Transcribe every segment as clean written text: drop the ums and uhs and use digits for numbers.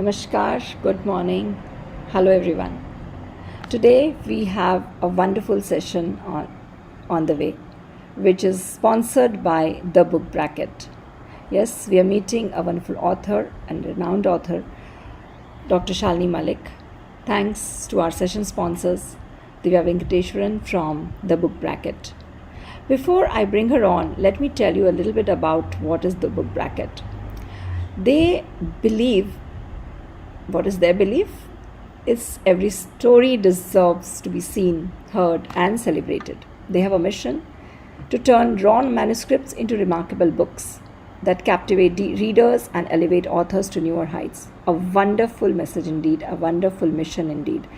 Namaskar, good morning. Hello everyone. Today we have a wonderful session on the way, which is sponsored by the Book Bracket. Yes, we are meeting a wonderful author and renowned author, Dr. Shalini Mullick. Thanks to our session sponsors, Divya Venkateshwaran from the Book Bracket. Before I bring her on, let me tell you a little bit about what is the Book Bracket. They believe, what is their belief? Is every story deserves to be seen, heard, and celebrated. They have a mission to turn raw manuscripts into remarkable books that captivate readers and elevate authors to newer heights. A wonderful message indeed, a wonderful mission indeed.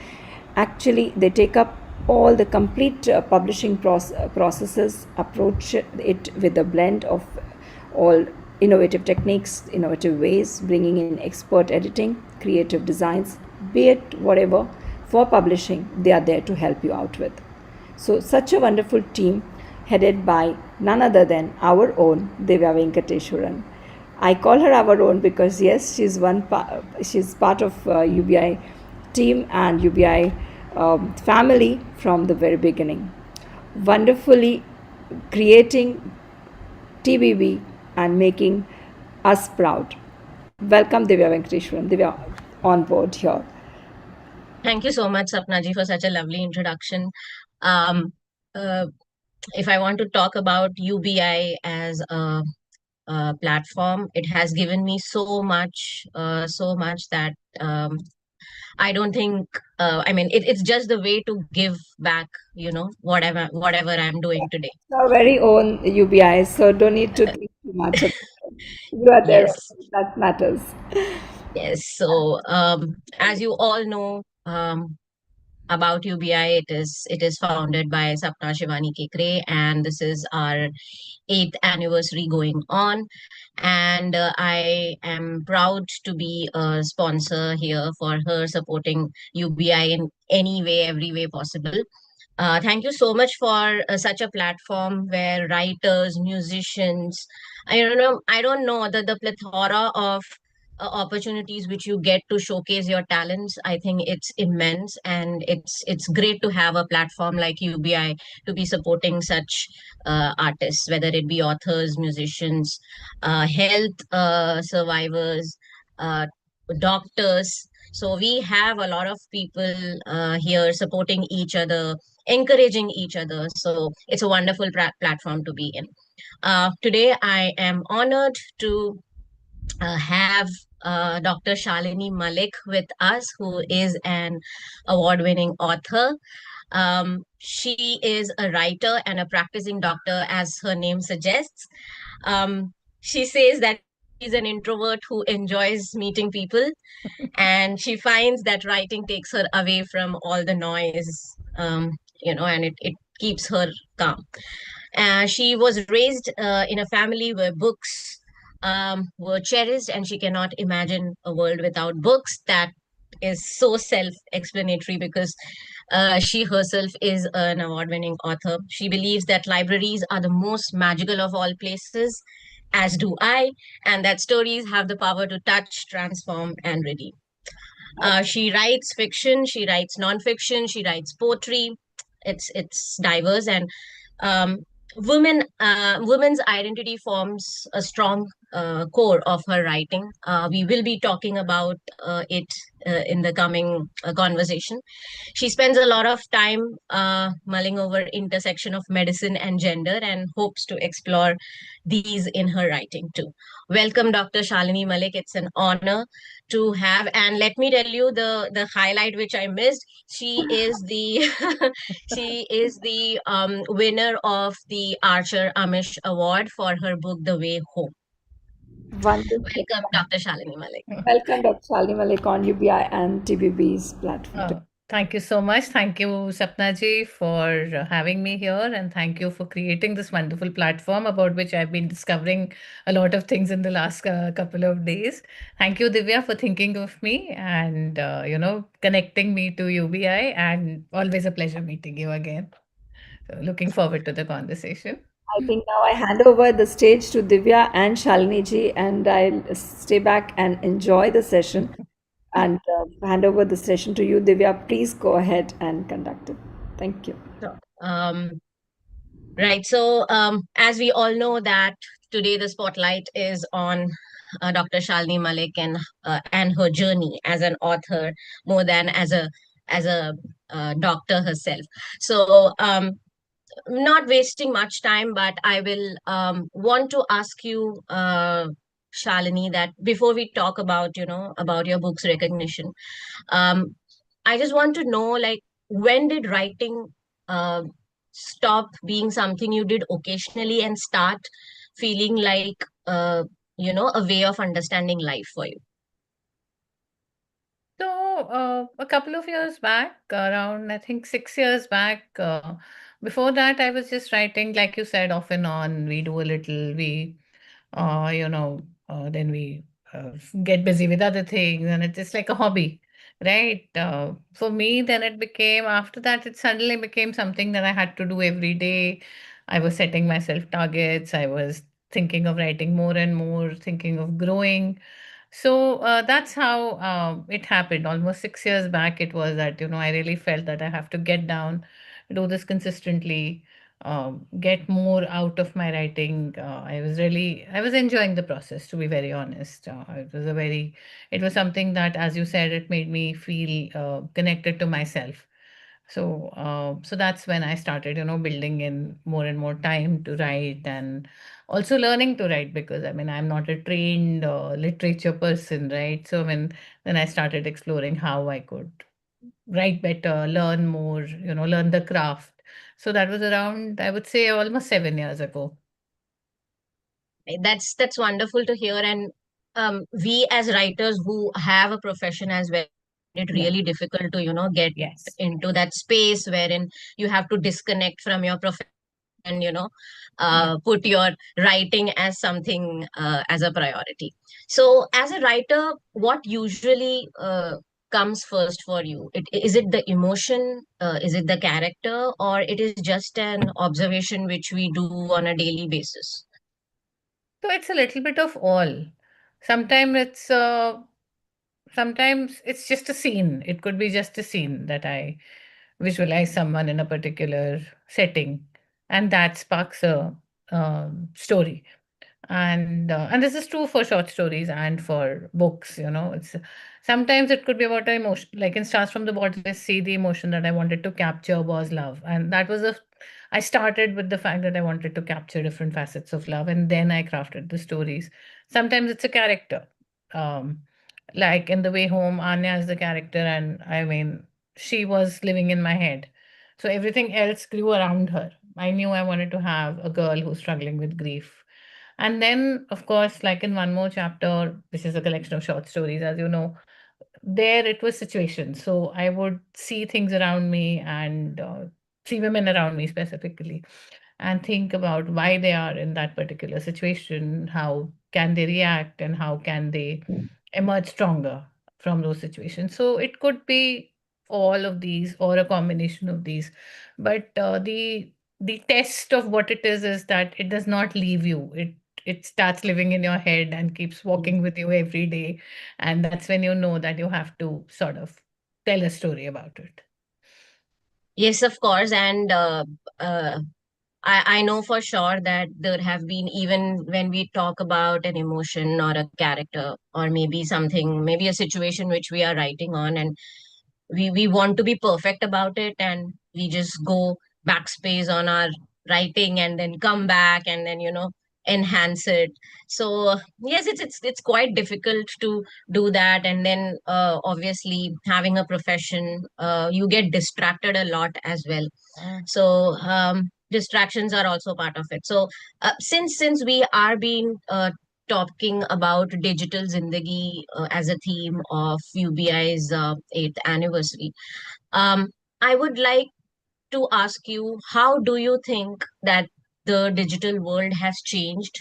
Actually, they take up all the complete publishing processes, approach it with a blend of all innovative techniques, innovative ways, bringing in expert editing, creative designs, be it whatever, for publishing, they are there to help you out with. So, such a wonderful team headed by none other than our own Divya Venkateshwaran. I call her our own because yes, she's part of UBI team and UBI family from the very beginning. Wonderfully creating TBB and making us proud. Welcome Divya Venkateshwaran. Divya on board here. Thank you so much, Sapnaji, for such a lovely introduction. Um, uh, if I want to talk about UBI as a platform, it has given me so much that I don't think. I mean, it's just the way to give back. Whatever I'm doing today. Our very own UBI, so don't need to think too much about it. You are there, Yes, that matters. yes. So, as you all know, about UBI, it is founded by Sapna Shivani Kekre, and this is our 8th anniversary going on. And I am proud to be a sponsor here for her, supporting UBI in any way, every way possible. Thank you so much for such a platform where writers, musicians, I don't know the plethora of opportunities which you get to showcase your talents. I think it's immense, and it's great to have a platform like UBI to be supporting such artists, whether it be authors, musicians, health survivors, uh, doctors. So we have a lot of people here supporting each other, encouraging each other. So it's a wonderful platform to be in. Today, I am honored to have Dr. Shalini Mullick with us, who is an award winning author. She is a writer and a practicing doctor, as her name suggests. She says that she's an introvert who enjoys meeting people, and she finds that writing takes her away from all the noise, and it keeps her calm. She was raised in a family where books were cherished, and she cannot imagine a world without books. That is so self explanatory because she herself is an award winning author. She believes that libraries are the most magical of all places, as do I, and that stories have the power to touch, transform, and redeem. She writes fiction, she writes nonfiction, she writes poetry. It's diverse, and um, women's identity forms a strong core of her writing. We will be talking about it in the coming conversation. She spends a lot of time mulling over intersection of medicine and gender, and hopes to explore these in her writing too. Welcome, Dr. Shalini Mullick. It's an honor to have. And let me tell you the highlight which I missed. She is the she is the winner of the Archer Amish Award for her book The Way Home. Wonderful. Welcome, Dr. Shalini Mullick. Welcome, Dr. Shalini Mullick on UBI and TBB's platform. Thank you so much. Thank you, Sapnaji, for having me here. And thank you for creating this wonderful platform about which I've been discovering a lot of things in the last couple of days. Thank you, Divya, for thinking of me and, connecting me to UBI. And always a pleasure meeting you again. So looking forward to the conversation. I think now I hand over the stage to Divya and Shalini ji, and I'll stay back and enjoy the session. and hand over the session to you. Divya, please go ahead and conduct it. Thank you. So, right. So, as we all know that today the spotlight is on Dr. Shalini Mullick and her journey as an author more than as a doctor herself. So, not wasting much time, but I will want to ask you, Shalini, that before we talk about about your book's recognition, um, I just want to know, like, when did writing uh, stop being something you did occasionally and start feeling like a way of understanding life for you? So, a couple of years back, around I think 6 years back, before that, I was just writing, like you said, off and on. We do a little, then we get busy with other things, and it's just like a hobby, right? For me, then it became, after that, it suddenly became something that I had to do every day. I was setting myself targets, I was thinking of writing more and more, thinking of growing. So that's how it happened. Almost 6 years back, it was that, I really felt that I have to get down, do this consistently, get more out of my writing. I was enjoying the process, to be very honest. It was something that, as you said, it made me feel connected to myself. So that's when I started, building in more and more time to write, and also learning to write, because I mean, I'm not a trained literature person, right? So when then I started exploring how I could write better, learn more, learn the craft. So that was around, I would say, almost 7 years ago. That's wonderful to hear. And we as writers who have a profession as well, find it Yeah. really difficult to get Yes. into that space wherein you have to disconnect from your profession and Yeah. put your writing as something as a priority. So as a writer, what usually comes first for you? Is it the emotion, is it the character, or it is just an observation which we do on a daily basis? So it's a little bit of all. Sometimes it's just a scene. It could be just a scene that I visualize someone in a particular setting, and that sparks a story. And this is true for short stories and for books. It's sometimes it could be about an emotion. Like in Stars from the Bottomless Sea, the emotion that I wanted to capture was love, and that was a. I started with the fact that I wanted to capture different facets of love, and then I crafted the stories. Sometimes it's a character. Um, like in The Way Home, Anya is the character, and I mean, she was living in my head. So everything else grew around her. I knew I wanted to have a girl who's struggling with grief. And then, of course, like in one more chapter, which is a collection of short stories, as you know, there it was situations. So I would see things around me and see women around me specifically, and think about why they are in that particular situation, how can they react, and how can they emerge stronger from those situations. So it could be all of these or a combination of these, but the test of what it is that it does not leave you. It starts living in your head and keeps walking with you every day, and that's when you know that you have to sort of tell a story about it. Yes, of course. And uh, I know for sure that there have been, even when we talk about an emotion or a character or maybe something, maybe a situation which we are writing on, and we want to be perfect about it, and we just go backspace on our writing and then come back and then enhance it. So yes, it's quite difficult to do that. And then obviously having a profession, you get distracted a lot as well. Mm. So distractions are also part of it. So since we are being talking about digital zindagi as a theme of UBI's 8th anniversary, um, I would like to ask you, how do you think that the digital world has changed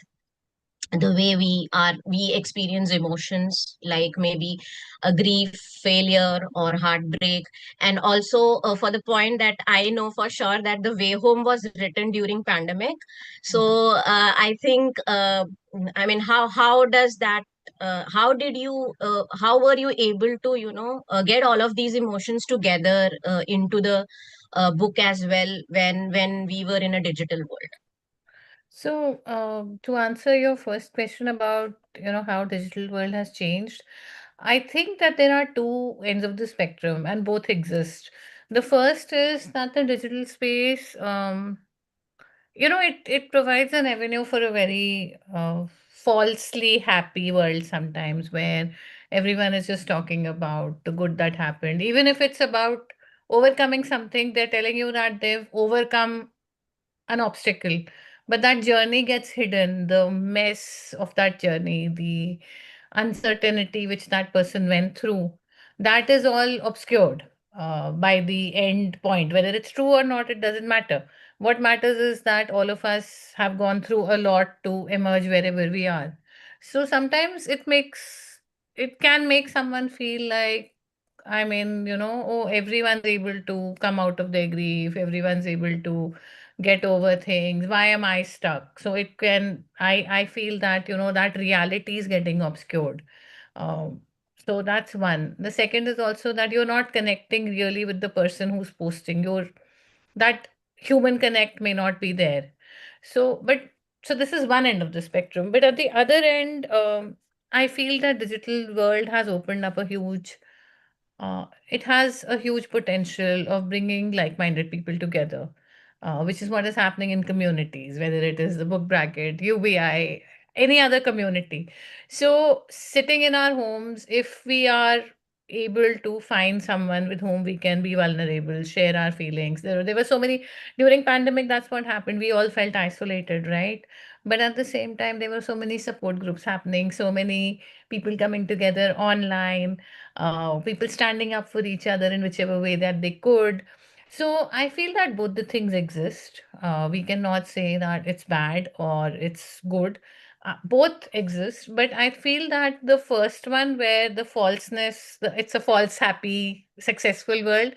the way we experience emotions, like maybe a grief, failure, or heartbreak? And also for the point that I know for sure that The Way Home was written during pandemic. So I think I mean, how does that how did you how were you able to get all of these emotions together into the book as well when we were in a digital world? So, to answer your first question about, how digital world has changed, I think that there are two ends of the spectrum and both exist. The first is that the digital space, it provides an avenue for a very falsely happy world sometimes, where everyone is just talking about the good that happened. Even if it's about overcoming something, they're telling you that they've overcome an obstacle, but that journey gets hidden, the mess of that journey, the uncertainty which that person went through, that is all obscured by the end point. Whether it's true or not, it doesn't matter. What matters is that all of us have gone through a lot to emerge wherever we are. So sometimes it can make someone feel like, I mean, oh, everyone's able to come out of their grief, everyone's able to get over things. Why am I stuck? So it can, I feel that, that reality is getting obscured. Um, so that's one. The second is also that you're not connecting really with the person who's posting. That human connect may not be there. So this is one end of the spectrum. But at the other end, I feel that digital world has opened up it has a huge potential of bringing like-minded people together, which is what is happening in communities, whether it is the book bracket, UBI, any other community. So, sitting in our homes, if we are able to find someone with whom we can be vulnerable, share our feelings. There were so many during pandemic. That's what happened. We all felt isolated, right? But at the same time, there were so many support groups happening, so many people coming together online, people standing up for each other in whichever way that they could. So I feel that both the things exist. We cannot say that it's bad or it's good. Both exist, but I feel that the first one, where the falseness, it's a false, happy, successful world,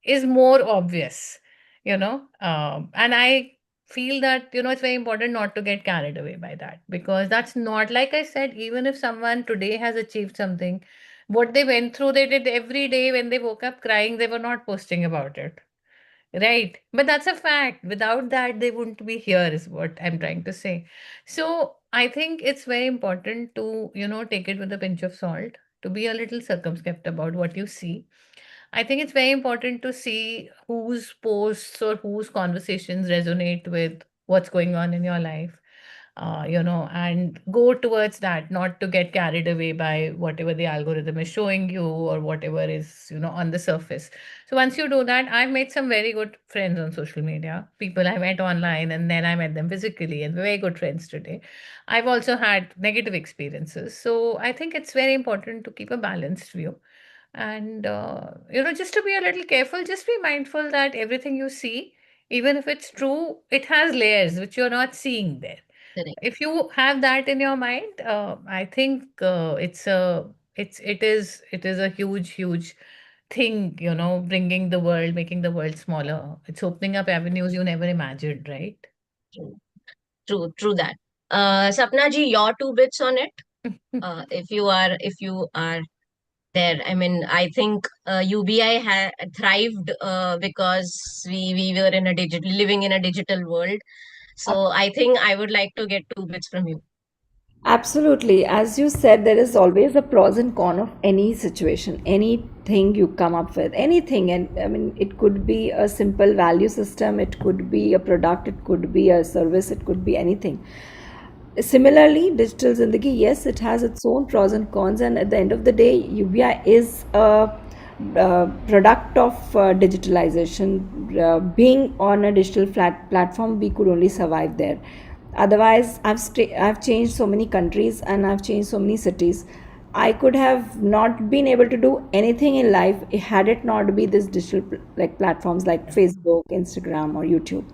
is more obvious, and I feel that, it's very important not to get carried away by that, because that's not, like I said, even if someone today has achieved something, what they went through, they did every day when they woke up crying, they were not posting about it. Right. But that's a fact. Without that, they wouldn't be here, is what I'm trying to say. So I think it's very important to, take it with a pinch of salt, to be a little circumspect about what you see. I think it's very important to see whose posts or whose conversations resonate with what's going on in your life, and go towards that, not to get carried away by whatever the algorithm is showing you or whatever is, on the surface. So once you do that, I've made some very good friends on social media, people I met online and then I met them physically, and we're very good friends today. I've also had negative experiences. So I think it's very important to keep a balanced view. And, just to be a little careful, just be mindful that everything you see, even if it's true, it has layers which you're not seeing there. Correct. If you have that in your mind, I think it is a huge thing, bringing the world, making the world smaller. It's opening up avenues you never imagined, right? True, true that. Sapna ji, your two bits on it. If you are there. I mean, I think UBI thrived because we were in a digital living in a digital world. So I think I would like to get two bits from you. Absolutely. As you said, there is always a pros and con of any situation, anything you come up with, anything. And I mean, it could be a simple value system, it could be a product, it could be a service, it could be anything. Similarly, digital Zindagi, yes, it has its own pros and cons. And at the end of the day, UBI is a product of digitalization. Being on a digital platform, we could only survive there. Otherwise, I've changed so many countries and I've changed so many cities. I could have not been able to do anything in life had it not be this digital like platforms like Facebook, Instagram, or YouTube.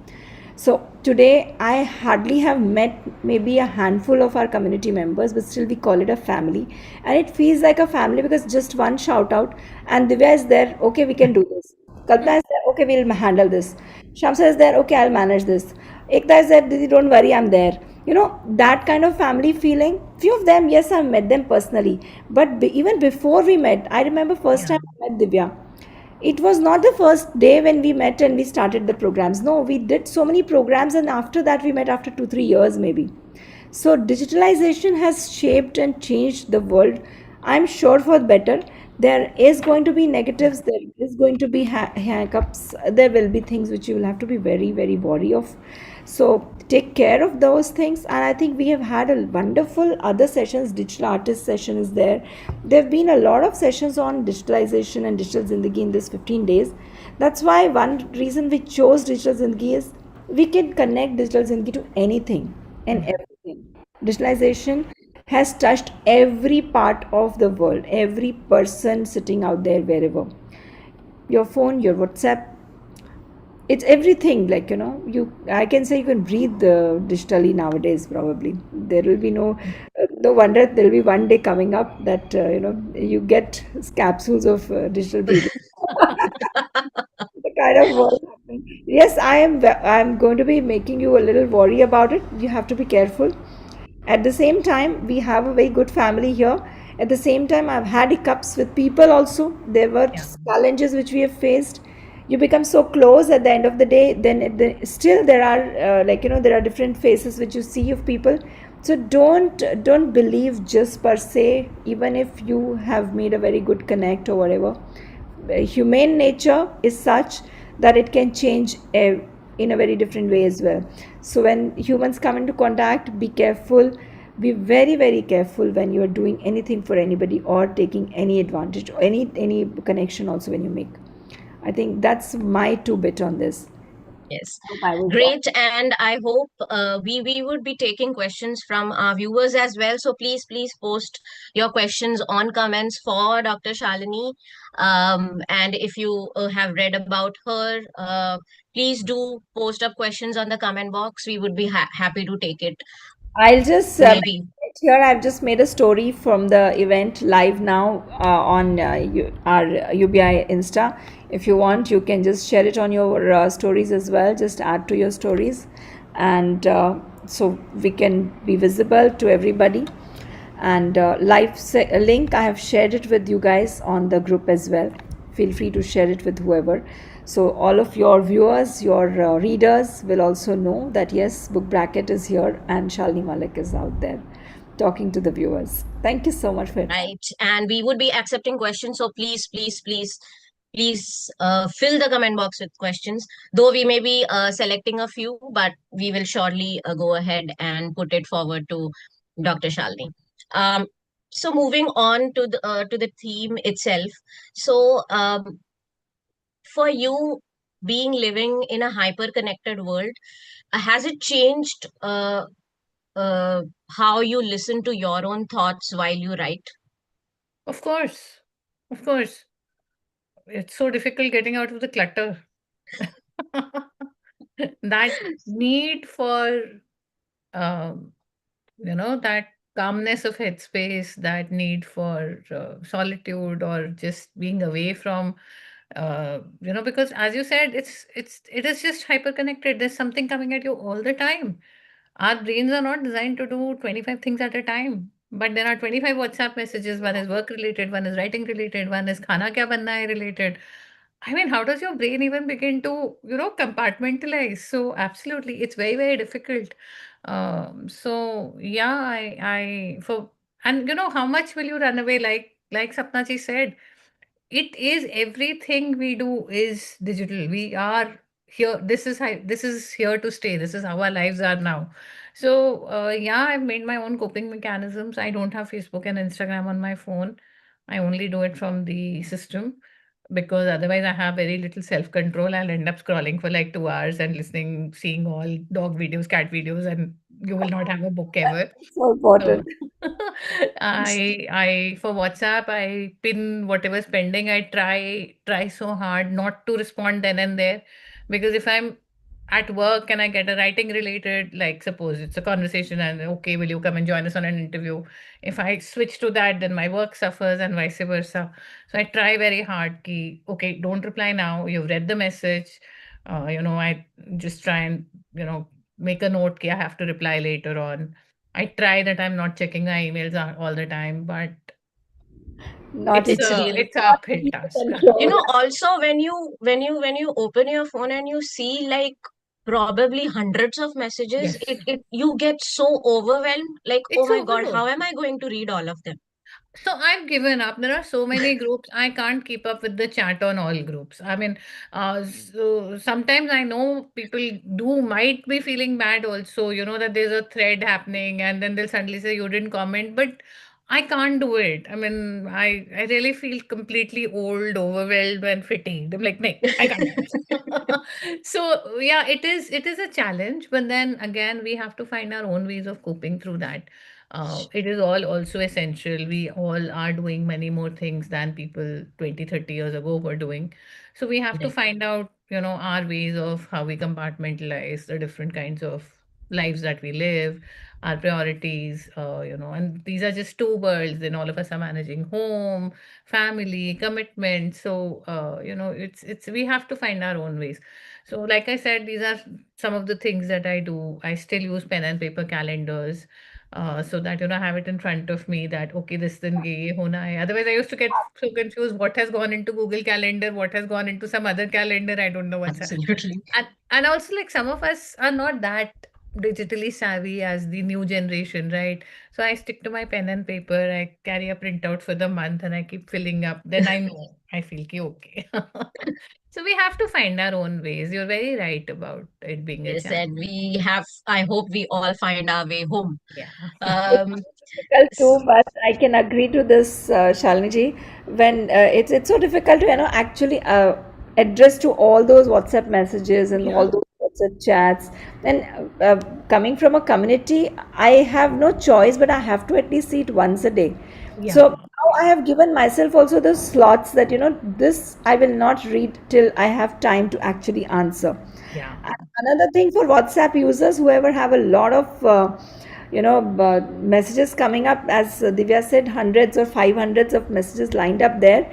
So today I hardly have met maybe a handful of our community members, but still we call it a family. And it feels like a family because just one shout out and Divya is there, okay, we can do this. Kalpana is there, okay, we'll handle this. Shamsa is there, okay, I'll manage this. Ekta is there, Didi, don't worry, I'm there. That kind of family feeling. Few of them, yes, I've met them personally, but even before we met, I remember first Yeah. time I met Divya. It was not the first day when we met and we started the programs. No, we did so many programs, and after that we met after 2 3 years maybe. So digitalization has shaped and changed the world, I'm sure, for better. There is going to be Yeah. negatives, there is going to be hiccups, there will be things which you will have to be very, very wary of. So take care of those things. And I think we have had a wonderful other sessions. Digital artist session is there have been a lot of sessions on digitalization and digital zindagi in this 15 days. That's why one reason we chose digital zindagi is we can connect digital zindagi to anything and Yeah. everything. Digitalization has touched every part of the world, every person sitting out there, wherever. Your phone, your WhatsApp, it's everything. Like, I can say you can breathe digitally nowadays, probably. There will be no wonder there will be one day coming up that, you get capsules of digital breathing. The kind of work happening. Yes, I'm going to be making you a little worry about it. You have to be careful. At the same time, we have a very good family here. At the same time, I've had hiccups with people also. There were Yeah. challenges which we have faced. You become so close at the end of the day, then still there are, there are different faces which you see of people. So don't believe just per se, even if you have made a very good connect or whatever. Humane nature is such that it can change in a very different way as well. So when humans come into contact, be careful. Be very, very careful when you are doing anything for anybody or taking any advantage or any connection also when you make. I think that's my two bit on this. Yes, Hope I was wrong. great. And I hope we would be taking questions from our viewers as well. So please post your questions on comments for Dr. Shalini. And if you have read about her, please do post up questions on the comment box. We would be happy to take it. I'll just Maybe. it here. I've just made a story from the event live now on our UBI Insta. If you want, you can just share it on your stories as well. Just add to your stories, and so we can be visible to everybody. And link, I have shared it with you guys on the group as well. Feel free to share it with whoever. So all of your viewers, your readers will also know that yes, Book Bracket is here and Shalini Mullick is out there talking to the viewers. Thank you so much for your time. Right. And we would be accepting questions. So please fill the comment box with questions. Though we may be selecting a few, but we will surely go ahead and put it forward to Dr. Shalini. Um, so moving on to the theme itself. So for you, being living in a hyper connected world, has it changed uh, how you listen to your own thoughts while you write? Of course. Of course. It's so difficult getting out of the clutter. That need for, um, that calmness of headspace, that need for solitude or just being away from, because as you said, it is just hyper connected. There's something coming at you all the time. Our brains are not designed to do 25 things at a time. But there are 25 WhatsApp messages. One is work related, one is writing related, one is khana kya banna hai related. I mean, how does your brain even begin to, compartmentalize? So absolutely, it's very, very difficult. So yeah, and how much will you run away? Like Sapna ji said, it is everything we do is digital. We are here. This is here to stay. This is how our lives are now. So yeah, I've made my own coping mechanisms. I don't have Facebook and Instagram on my phone. I only do it from the system because otherwise I have very little self control. I'll end up scrolling for like 2 hours and listening, seeing all dog videos, cat videos, and you will not have a book ever. So important. So I for WhatsApp, I pin whatever's pending. I try so hard not to respond then and there, because if I'm at work and I get a writing related, like suppose it's a conversation and okay, will you come and join us on an interview? If I switch to that, then my work suffers and vice versa. So I try very hard ki, okay, don't reply now. You've read the message. I just try and, you know, make a note that I have to reply later on. I try that I'm not checking my emails all the time, but Not It's really, it's a not uphill easy to task. control. also when you open your phone and you see like probably hundreds of messages, Yes, it you get so overwhelmed, like, oh it's my God, how overload. am I going to read all of them? So I've given up. There are so many groups. I can't keep up with the chat on all groups. I mean, so sometimes I know people do might be feeling bad also, that there's a thread happening and then they'll suddenly say you didn't comment, but I can't do it. I mean, I really feel completely old, overwhelmed and fatigued. I'm like, no, I can't do this. So yeah, it is a challenge, but then again, we have to find our own ways of coping through that. It is all also essential. We all are doing many more things than people 20, 30 years ago were doing. So we have to Right. find out, our ways of how we compartmentalize the different kinds of lives that we live, our priorities, and these are just two worlds. Then all of us are managing home, family, commitment. So, it's we have to find our own ways. So, like I said, these are some of the things that I do. I still use pen and paper calendars, so that I have it in front of me that okay, this दिन ये होना है. Otherwise, I used to get so confused. What has gone into Google Calendar? What has gone into some other calendar? I don't know what's happening. Absolutely. And also, like, some of us are not that digitally savvy as the new generation, right? So I stick to my pen and paper. I carry a printout for the month, and I keep filling up. Then I know I feel okay. So we have to find our own ways. You're very right about it being a Yes, challenge. and I hope we all find our way home. Yeah. Um, Difficult s- too, but I can agree to this, Shalini. When it's so difficult to actually address to all those WhatsApp messages and Yeah. all those WhatsApp chats. And coming from a community, I have no choice, but I have to at least see it once a day. So Yeah. now I have given myself also those slots that this I will not read till I have time to actually answer. Yeah. And another thing for WhatsApp users, whoever have a lot of messages coming up, as Divya said, hundreds or 500s of messages lined up there.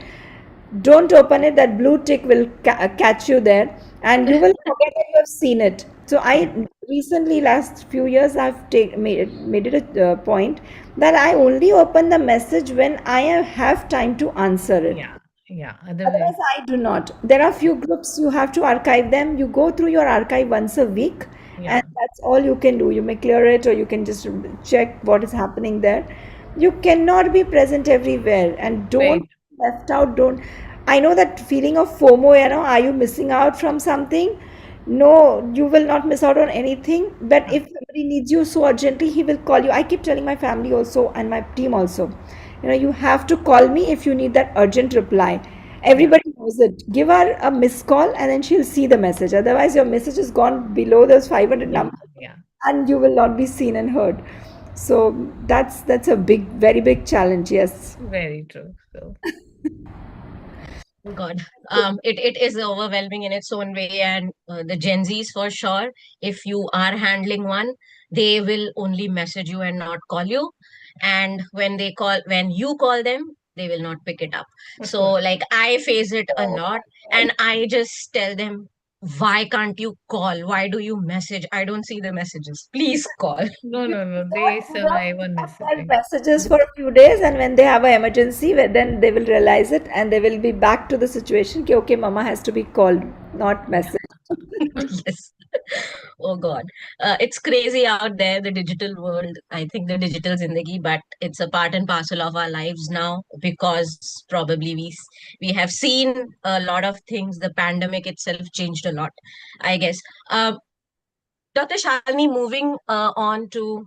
Don't open it. That blue tick will catch you there, and you will forget that you have seen it. So Yeah. I recently, last few years, I've made it a point that I only open the message when I have time to answer it. Yeah. Yeah. Otherwise, Otherwise, I do not. There are few groups you have to archive them. You go through your archive once a week, and yeah. that's all you can do. You may clear it, or you can just check what is happening there. You cannot be present everywhere, and don't Right. left out. Don't. I know that feeling of FOMO. Are you missing out from something? No, you will not miss out on anything. But Huh. if somebody needs you so urgently, he will call you. I keep telling my family also and my team also. You have to call me if you need that urgent reply. Yeah. Everybody knows it. Give her a missed call and then she'll see the message. Otherwise, your message has gone below those 500 Yeah. numbers Yeah. and you will not be seen and heard. So that's a big, very big challenge. Yes. Very true. So, God, it is overwhelming in its own way, and the Gen Zs for sure. If you are handling one, they will only message you and not call you. And when you call them, they will not pick it up. of So, course. like, I face it a lot, and I just tell them, why can't you call? Why do you message? I don't see the messages. Please call. No, You no, no. not They give up, survive on send messaging. messages for a few days, and when they have an emergency, then they will realize it and they will be back to the situation. Ki, okay, mama has to be called, not Yeah. messaged. Yes. Oh God. It's crazy out there, the digital world. I think the digital zindagi, but it's a part and parcel of our lives now because probably we have seen a lot of things. The pandemic itself changed a lot, I guess. Uh, Dr. Shalini, moving on to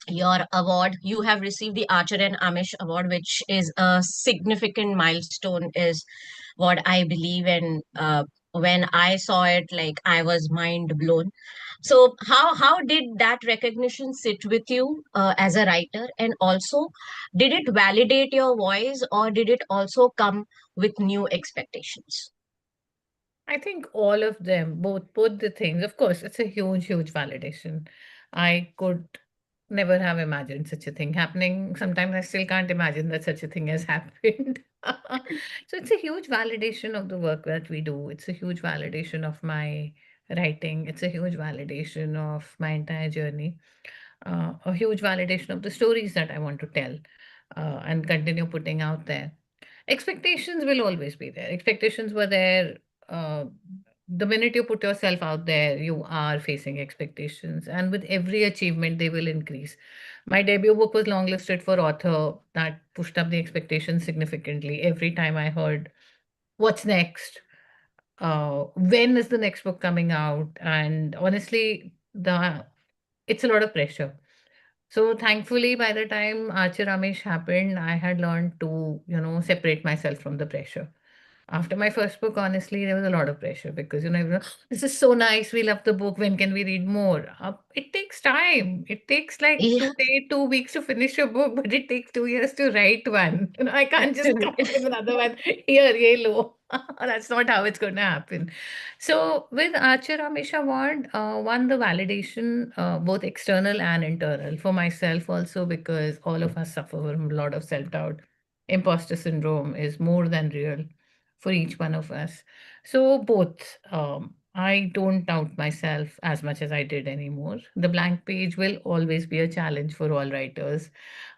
your award, you have received the Archer and Amish Award, which is a significant milestone, is what I believe. And when I saw it, like, I was mind blown. So how did that recognition sit with you as a writer, and also did it validate your voice, or did it also come with new expectations? I think all of them, both the things. Of course, it's a huge, huge validation. I could never have imagined such a thing happening. Sometimes I still can't imagine that such a thing has happened. So it's a huge validation of the work that we do. It's a huge validation of my writing. It's a huge validation of my entire journey, a huge validation of the stories that I want to tell and continue putting out there. Expectations will always be there. Expectations were there. Uh, the minute you put yourself out there, you are facing expectations. And with every achievement, they will increase. My debut book was longlisted for author. That pushed up the expectations significantly. Every time I heard, what's next? When is the next book coming out? And honestly, it's a lot of pressure. So thankfully, by the time Archer Ramesh happened, I had learned to, separate myself from the pressure. After my first book, honestly, there was a lot of pressure because, everyone, this is so nice. We love the book. When can we read more? It takes time. It takes like Yeah, 2 days, 2 weeks to finish a book, but it takes 2 years to write one. I can't just come up absolutely. with another one. Here, yellow. That's not how it's going to happen. So with Archer Ramesh Award, one, the validation, both external and internal, for myself also, because all of us suffer from a lot of self-doubt. Imposter syndrome is more than real for each one of us. So both. I don't doubt myself as much as I did anymore. The blank page will always be a challenge for all writers.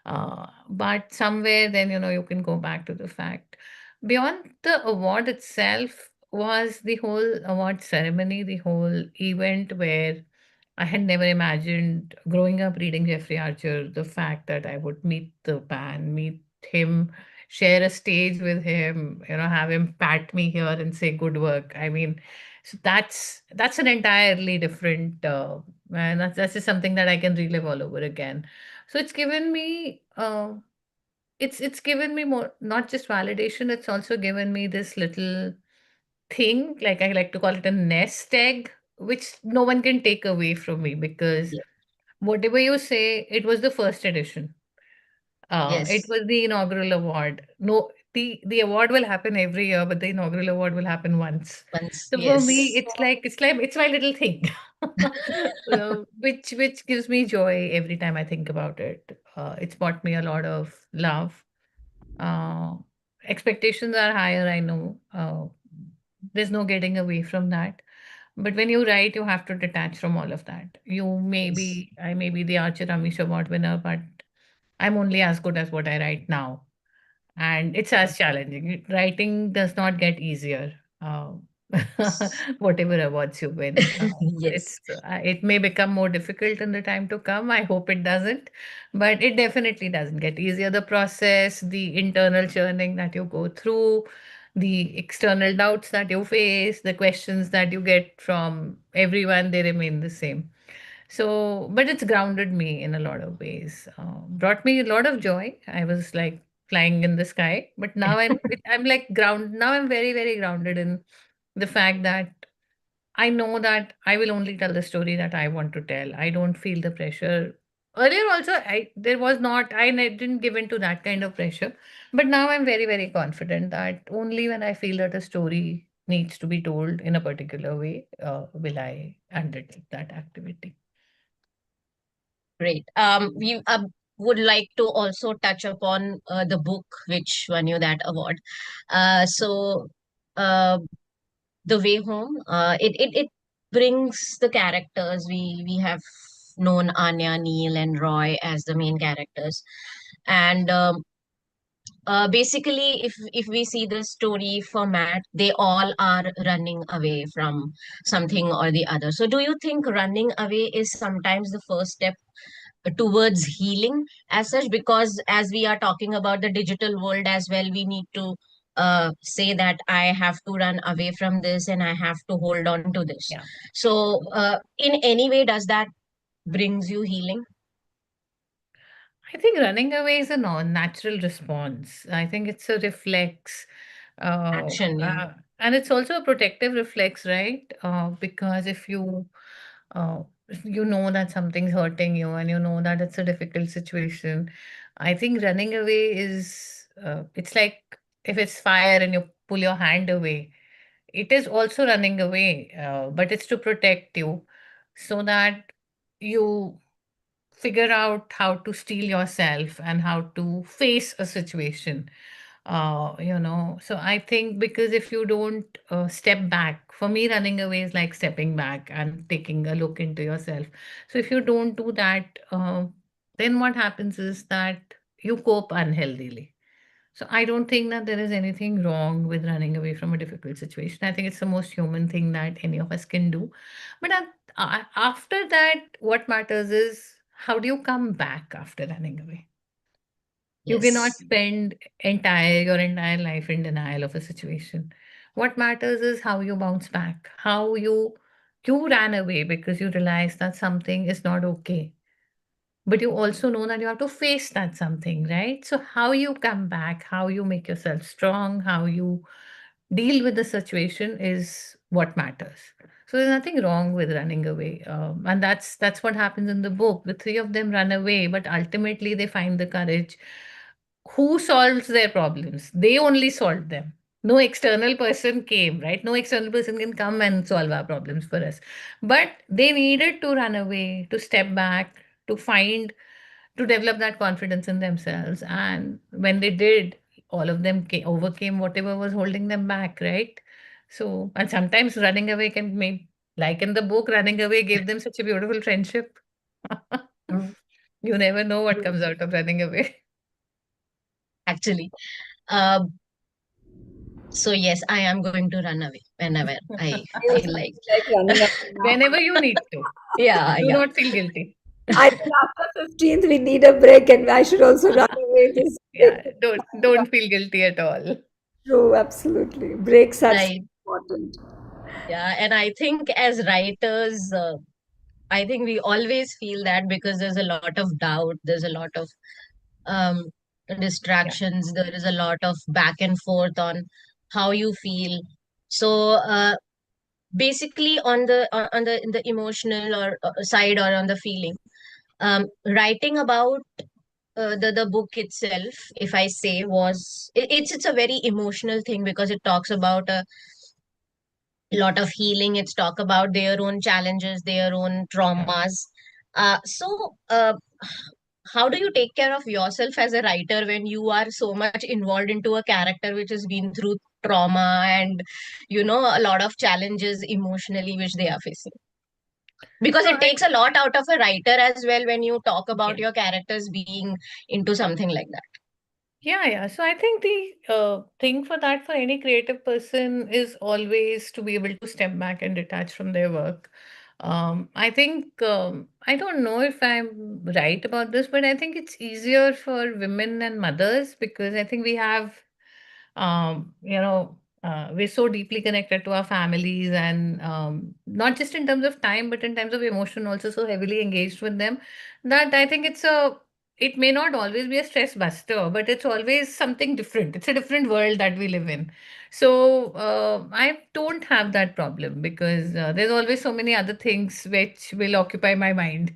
But somewhere then, you can go back to the fact. Beyond the award itself was the whole award ceremony, the whole event where I had never imagined growing up reading Jeffrey Archer, the fact that I would meet the man, meet him, share a stage with him, have him pat me here and say good work. I mean, so that's an entirely different and that's just something that I can relive all over again. So it's given me more, not just validation, it's also given me this little thing, like I like to call it a nest egg, which no one can take away from me because Yeah. whatever you say, it was the first edition. It Yes. was the inaugural award. No, the award will happen every year, but the inaugural award will happen once. Once, So for me, yes. it's my little thing, which gives me joy every time I think about it. It's brought me a lot of love. Uh, Expectations are higher, I know. There's no getting away from that. But when you write, you have to detach from all of that. Yes. I may be the Archer Amish Award winner, but I'm only as good as what I write now. And it's as challenging. Writing does not get easier. Whatever awards you win, Yes. it may become more difficult in the time to come. I hope it doesn't, but it definitely doesn't get easier. The process, the internal churning that you go through, the external doubts that you face, the questions that you get from everyone, they remain the same. So, but it's grounded me in a lot of ways. Brought me a lot of joy. I was like flying in the sky, but now I'm like ground. Now I'm very very grounded in the fact that I know that I will only tell the story that I want to tell. I don't feel the pressure. Earlier also, didn't give in to that kind of pressure, but now I'm very very confident that only when I feel that a story needs to be told in a particular way, will I undertake that activity. Great. We would like to also touch upon the book which won you that award. So, uh, The Way Home, it brings the characters. We have known Anya, Neil, and Roy as the main characters, and basically, if we see the story format, they all are running away from something or the other. So, do you think running away is sometimes the first step towards healing as such? Because as we are talking about the digital world as well, we need to say that I have to run away from this and I have to hold on to this. Yeah. So in any way does that brings you healing? I think running away is a natural response. I think it's a reflex. Uh, Action, yeah. and it's also a protective reflex, right? Because if you know that something's hurting you and you know that it's a difficult situation, I think running away it's like if it's fire and you pull your hand away, it is also running away, but it's to protect you so that you figure out how to steel yourself and how to face a situation. So I think because if you don't step back, for me, running away is like stepping back and taking a look into yourself. So if you don't do that, then what happens is that you cope unhealthily. So I don't think that there is anything wrong with running away from a difficult situation. I think it's the most human thing that any of us can do. But after that, what matters is how do you come back after running away? You cannot Yes. spend your entire life in denial of a situation. What matters is how you bounce back, how you ran away because you realized that something is not okay. But you also know that you have to face that something, right? So how you come back, how you make yourself strong, how you deal with the situation is what matters. So there's nothing wrong with running away, and that's what happens in the book. The three of them run away, but ultimately they find the courage. Who solves their problems? They only solved them. No external person came, right? No external person can come and solve our problems for us. But they needed to run away, to step back, to find, to develop that confidence in themselves. And when they did, all of them overcame whatever was holding them back, right? So, and sometimes running away can make, like in the book, running away gave them such a beautiful friendship. Mm. You never know what comes out of running away. Actually. Um, so yes, I am going to run away whenever I I feel also like. feel like running away now. Whenever you need to. Yeah, Do yeah. not feel guilty. I think after 15th we need a break, and I should also run away. Just Yeah, don't feel guilty at all. true, absolutely. Breaks are so Right. important. Yeah, and I think as writers, I think we always feel that because there's a lot of doubt, there's a lot of um, Yeah, distractions, there is a lot of back and forth on how you feel. So basically, on the in the emotional or side or on the feeling, writing about the book itself, if I say, was it's a very emotional thing because it talks about a lot of healing. It's talk about their own challenges, their own yeah. traumas. So how do you take care of yourself as a writer when you are so much involved into a character which has been through trauma and a lot of challenges emotionally which they are facing? Because So it I takes a lot out of a writer as well when you talk about yeah. your characters being into something like that. Yeah, yeah. So I think the thing for that for any creative person is always to be able to step back and detach from their work. I think I don't know if I'm right about this, but I think it's easier for women and mothers because I think we have we're so deeply connected to our families and not just in terms of time but in terms of emotion also so heavily engaged with them that I think it may not always be a stress buster, but it's always something different. It's a different world that we live in. So I don't have that problem because there's always so many other things which will occupy my mind.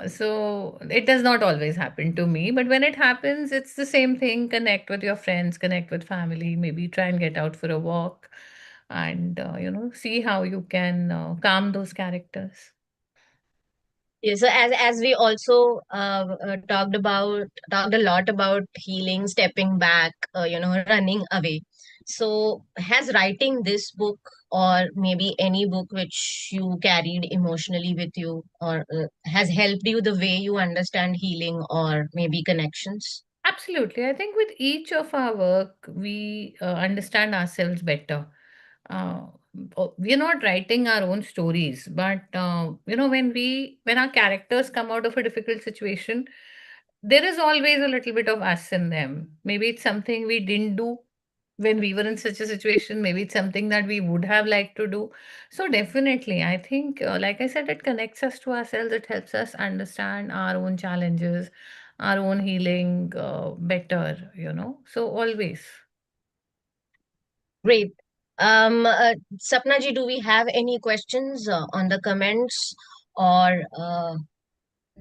So it does not always happen to me, but when it happens, it's the same thing. Connect with your friends, connect with family, maybe try and get out for a walk and, see how you can calm those characters. Yeah, so as we also talked a lot about healing, stepping back, running away. So has writing this book or maybe any book which you carried emotionally with you or has helped you the way you understand healing or maybe connections? Absolutely. I think with each of our work, we understand ourselves better. Uh, we're not writing our own stories, but when our characters come out of a difficult situation, there is always a little bit of us in them. Maybe it's something we didn't do when we were in such a situation. Maybe it's something that we would have liked to do. So definitely, I think, like I said, it connects us to ourselves. It helps us understand our own challenges, our own healing better. So always. Great. Sapna ji, do we have any questions on the comments or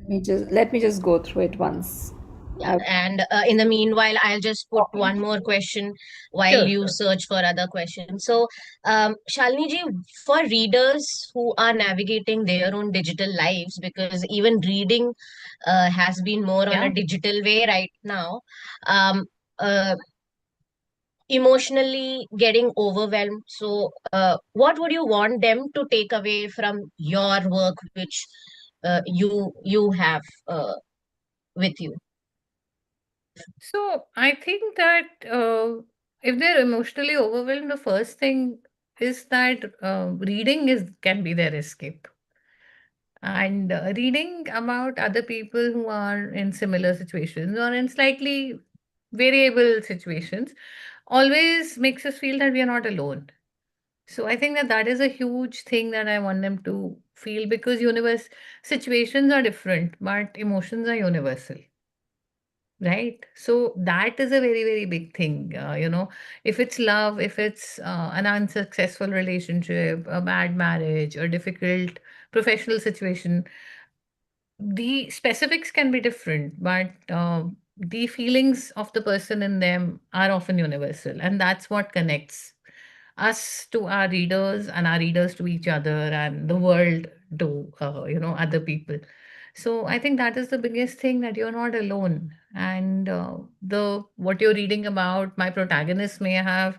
Let me just go through it once. yeah, I, and in the meanwhile, I'll just put one more question while Sure, you sure. search for other questions. So, Shalini ji, for readers who are navigating their own digital lives, because even reading has been more on Yeah. a digital way right now, um, uh, emotionally getting overwhelmed. So, what would you want them to take away from your work, which you have with you? So I think that if they're emotionally overwhelmed, the first thing is that reading is can be their escape. And reading about other people who are in similar situations or in slightly variable situations always makes us feel that we are not alone. So I think that that is a huge thing that I want them to feel, because universe situations are different, but emotions are universal. Right. So that is a very, very big thing. If it's love, if it's an unsuccessful relationship, a bad marriage, or difficult professional situation, the specifics can be different, but the feelings of the person in them are often universal. And that's what connects us to our readers and our readers to each other and the world to, other people. So I think that is the biggest thing, that you're not alone. And the what you're reading about, my protagonist may have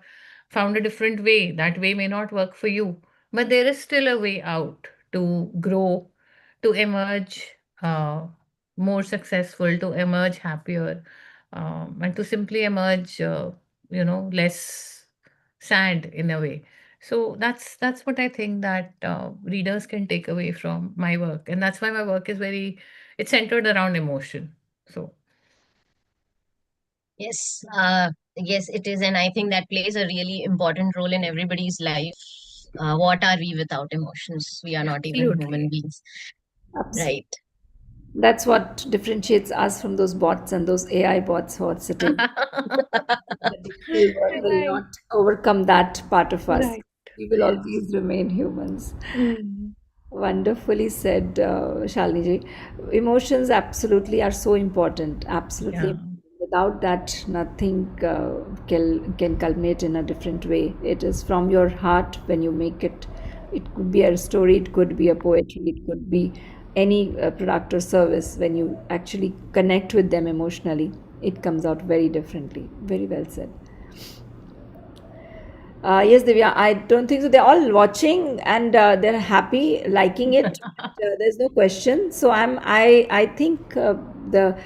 found a different way. That way may not work for you, but there is still a way out to grow, to emerge more successful, to emerge happier, and to simply emerge, less sad in a way. So that's what I think that readers can take away from my work, and that's why my work is it's centered around emotion. So Yes, yes, it is, and I think that plays a really important role in everybody's life. What are we without emotions? We are not even human absolutely. beings, Absolutely. right? That's what differentiates us from those bots and those AI bots who are sitting. The digital world will Right, not overcome that part of us. right. We will Yes. always remain humans. Mm. Wonderfully said, Shalini ji. Emotions absolutely are so important. Absolutely. Yeah. Without that, nothing can culminate in a different way. It is from your heart when you make it. It could be a story, it could be a poetry, it could be any product or service. When you actually connect with them emotionally, it comes out very differently. Very well said. Yes, Divya, I don't think so. They're all watching and they're happy, liking it. But, there's no question. So I think the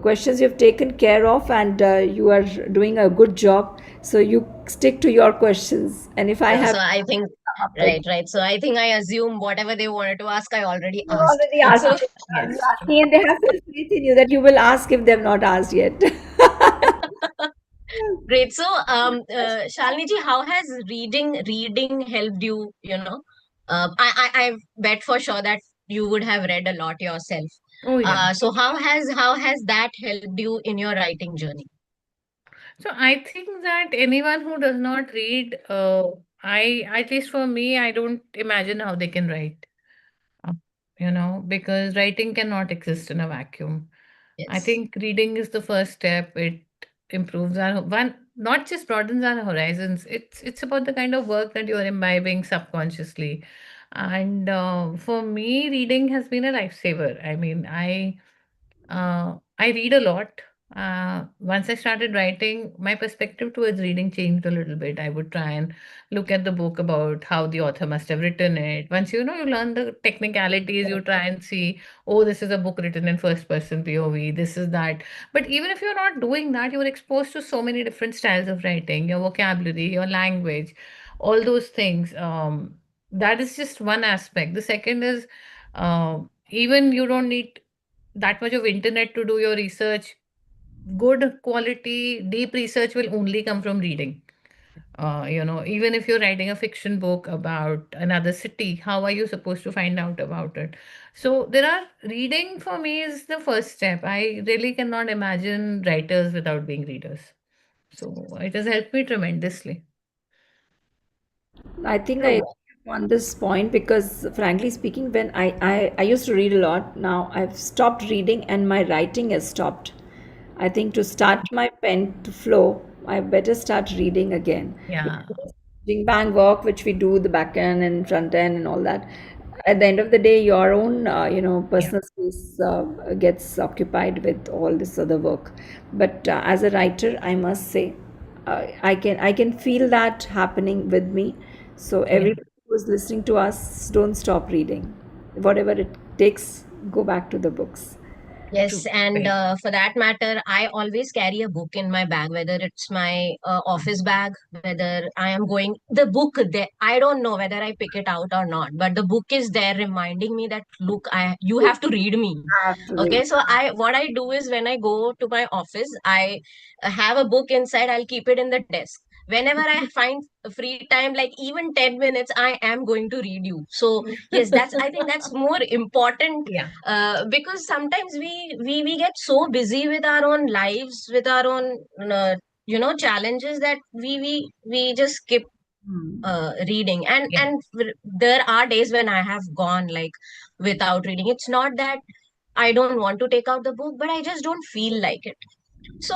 questions you've taken care of, and you are doing a good job. So you stick to your questions, and if I have So I think, come up with, right, right. So I think I assume whatever they wanted to ask, I already you asked. already asked So it. You're Yes, true. asking, and they have full faith in you that you will ask if they've not asked yet. great. So, Shalini ji, how has reading helped you? I bet for sure that you would have read a lot yourself. Oh yeah. So how has that helped you in your writing journey? So I think that anyone who does not read, I at least for me, I don't imagine how they can write. uh, because writing cannot exist in a vacuum. I Yes. think reading is the first step. It improves our one, not just broadens our horizons. It's about the kind of work that you are imbibing subconsciously. And for me, reading has been a lifesaver. I mean, I read a lot. Once I started writing, my perspective towards reading changed a little bit. I would try and look at the book about how the author must have written it. Once you learn the technicalities, you try and see, oh, this is a book written in first person POV, this is that. But even if you're not doing that, you're exposed to so many different styles of writing, your vocabulary, your language, all those things. That is just one aspect. The second is, even you don't need that much of internet to do your research. Good quality deep research will only come from reading. Even if you're writing a fiction book about another city, how are you supposed to find out about it? So reading for me is the first step. I really cannot imagine writers without being readers. So it has helped me tremendously. I think I True. agree on this point because, frankly speaking, when I used to read a lot, now I've stopped reading and my writing has stopped. I think to start my pen to flow, I better start reading again. Yeah. Because Bing bang work, which we do, the back end and front end and all that, at the end of the day, your own, Yeah. personal space gets occupied with all this other work. But as a writer, I must say, I can feel that happening with me. So Yeah. everybody who's listening to us, don't stop reading. Whatever it takes, go back to the books. Yes, True. and Very true. for that matter, I always carry a book in my bag, whether it's my office bag, whether I am going, the book there. I don't know whether I pick it out or not, but the book is there reminding me that look, you have to read me. Okay, Absolutely. so what I do is when I go to my office, I have a book inside. I'll keep it in the desk. Whenever I find free time, like even 10 minutes, I am going to read you. So yes, that's I think that's more important Yeah. because sometimes we get so busy with our own lives, with our own challenges, that we just skip Hmm. reading. and Yeah. and there are days when I have gone like without reading. It's not that I don't want to take out the book, but I just don't feel like it. So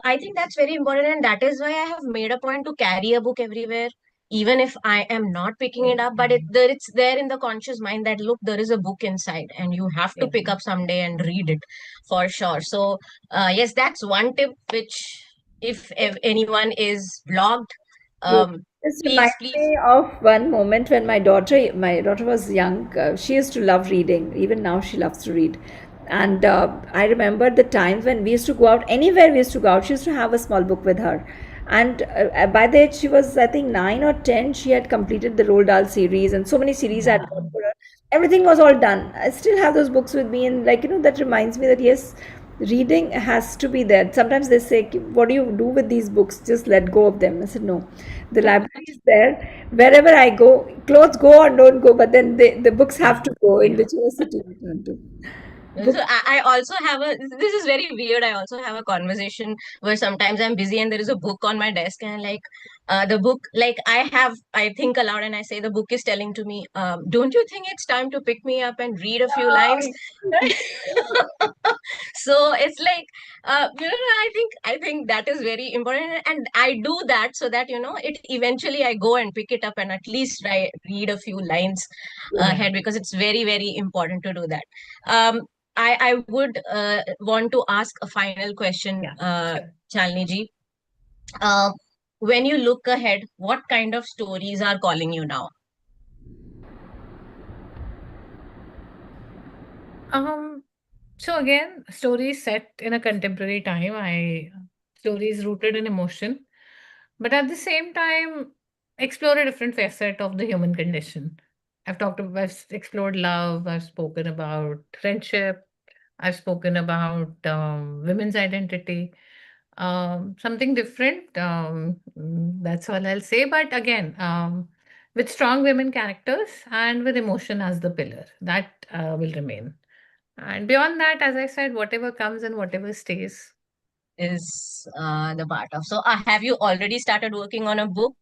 I think that's very important, and that is why I have made a point to carry a book everywhere, even if I am not picking it up. But Yeah. it's there in the conscious mind that look, there is a book inside, and you have to Yeah. pick up someday and read it for sure. So yes, that's one tip which, if anyone is blogged, Yes. um, This please, reminds please. me of one moment when my daughter was young. She used to love reading. Even now, she loves to read. And I remember the times when we used to go out anywhere we used to go out. She used to have a small book with her. And by the age she was, I think, 9 or 10, she had completed the Roald Dahl series and so many series I had bought Wow. for her. Everything was all done. I still have those books with me, and that reminds me that yes, reading has to be there. Sometimes they say, what do you do with these books? Just let go of them. I said, no. The library is there. Wherever I go, clothes go or don't go, but then the books have to go in Yeah. whichever city you turn to. So Books. I also have a, this is very weird. I also have a conversation where sometimes I'm busy and there is a book on my desk, and like the book, like I think aloud and I say, the book is telling to me, don't you think it's time to pick me up and read a few lines? So it's like I think that is very important, and I do that so that it eventually I go and pick it up and at least read a few lines Yeah. Yeah. ahead, because it's very very important to do that. um I would want to ask a final question, Yeah. Sure. Chalini ji. uh, when you look ahead, what kind of stories are calling you now? Um, so again, stories set in a contemporary time. Stories rooted in emotion, but at the same time, explore a different facet of the human condition. I've explored love. I've spoken about friendship. I've spoken about women's identity. Something different. That's all I'll say. But again, with strong women characters and with emotion as the pillar, that will remain. And beyond that, as I said, whatever comes and whatever stays. Is the part of, so have you already started working on a book,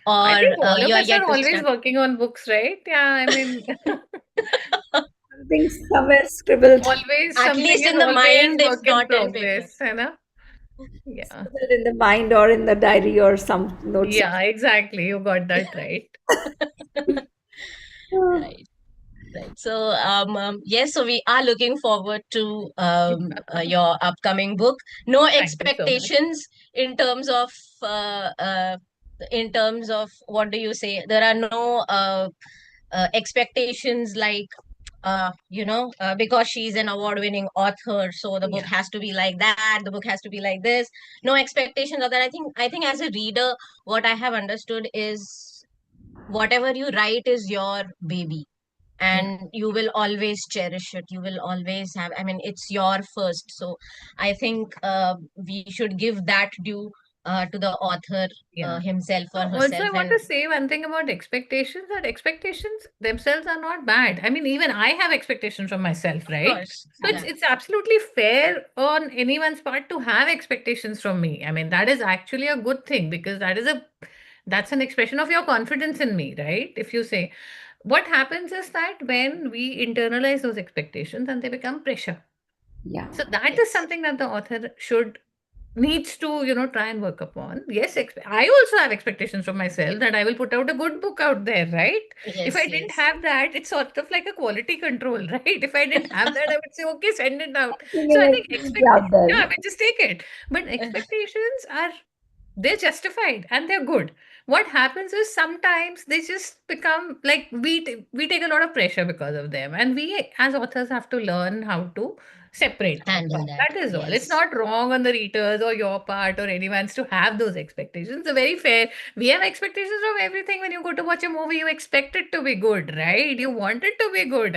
I or think all of you're us yet are to always start? working on books, right? Yeah, I mean, Something somewhere scribbled, always At something least is in the always mind, if work in not in paper. progress, you know? Yeah. scribbled in the mind or in the diary or some notes. Yeah, exactly. You got that right. Right. Right. So, yes, so we are looking forward to your upcoming book. No Thank you so much. expectations in terms of uh, uh, what do you say? There are no expectations like because she's an award-winning author, so the book Yeah, has to be like that. The book has to be like this. No expectations of that. I think as a reader, what I have understood is whatever you write is your baby, yeah, and you will always cherish it. You will always have, I mean, it's your first. So I think we should give that due to the author yeah. himself or Also, I herself. want And to say one thing about expectations, that expectations themselves are not bad. I mean, even I have expectations from myself, of right? course, So yeah. it's absolutely fair on anyone's part to have expectations from me. I mean, that is actually a good thing because that's an expression of your confidence in me, right? If you say, what happens is that when we internalize those expectations and they become pressure. Yeah. So that is Yes, something that the author should needs to try and work upon. Yes, I also have expectations from myself that I will put out a good book out there, right? If yes, I didn't yes. have that, it's sort of like a quality control, right? If I didn't have that, I would say, okay, send it out. So Thinking I it think is out yeah, there. I mean, just take it. But expectations are they're justified and they're good. What happens is sometimes they just become like we take a lot of pressure because of them, and we as authors have to learn how to separate that Handle part. that. That is all. It's Yes. not wrong on the readers or your part or anyone's to have those expectations. It's a very fair. We have expectations of everything. When you go to watch a movie, you expect it to be good, right? You want it to be good.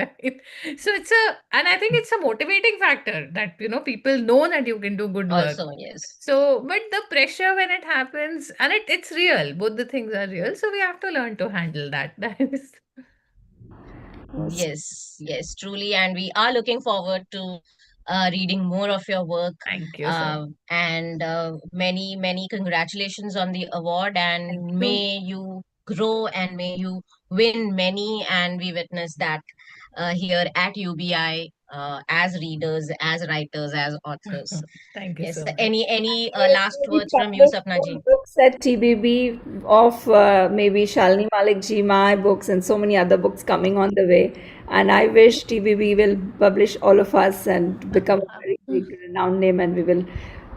So it's a, and I think it's a motivating factor that people know that you can do good work. Also, yes. So, but the pressure when it happens, and it's real, both the things are real. So, we have to learn to handle that. That is, Yes. Yes, yes, truly. And we are looking forward to reading more of your work. thank you so much. And many, many congratulations on the award. Thank And you. may you grow and may you win many. And we witness that here at UBI as readers, as writers, as authors. Thank you Yes. so much. Any Yes, last we words from you, published Sapna more ji? books at TBB of maybe Shalini Malik ji, my books, and so many other books coming on the way. And I wish TBB will publish all of us and become a very big renowned name, and we will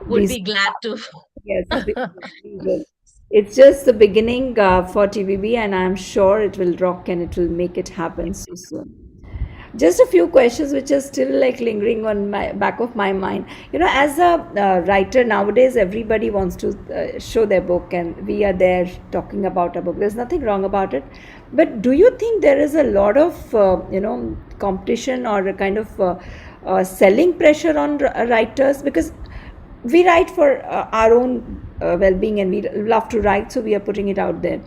Would be be glad to. yes, we will. It's just the beginning for TBB, and I'm sure it will rock and it will make it happen so soon. Just a few questions which are still like lingering on my back of my mind. As a writer nowadays, everybody wants to show their book, and we are there talking about a book. There's nothing wrong about it, but do you think there is a lot of competition or a kind of selling pressure on writers? Because we write for our own well-being, and we love to write, so we are putting it out there.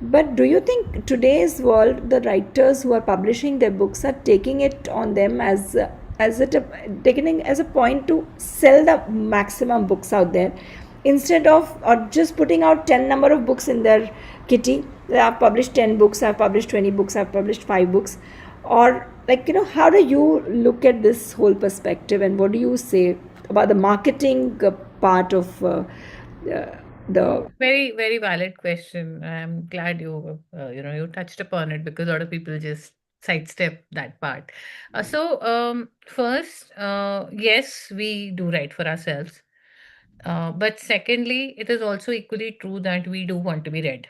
But do you think today's world, the writers who are publishing their books are taking it on them as it taking it as a point to sell the maximum books out there, instead of or just putting out 10 number of books in their kitty? I've published 10 books, I've published 20 books, I've published 5 books. Or like, how do you look at this whole perspective, and what do you say about the marketing part of the Very, very valid question. I'm glad you touched upon it because a lot of people just sidestep that part. First, yes, we do write for ourselves. But secondly, it is also equally true that we do want to be read.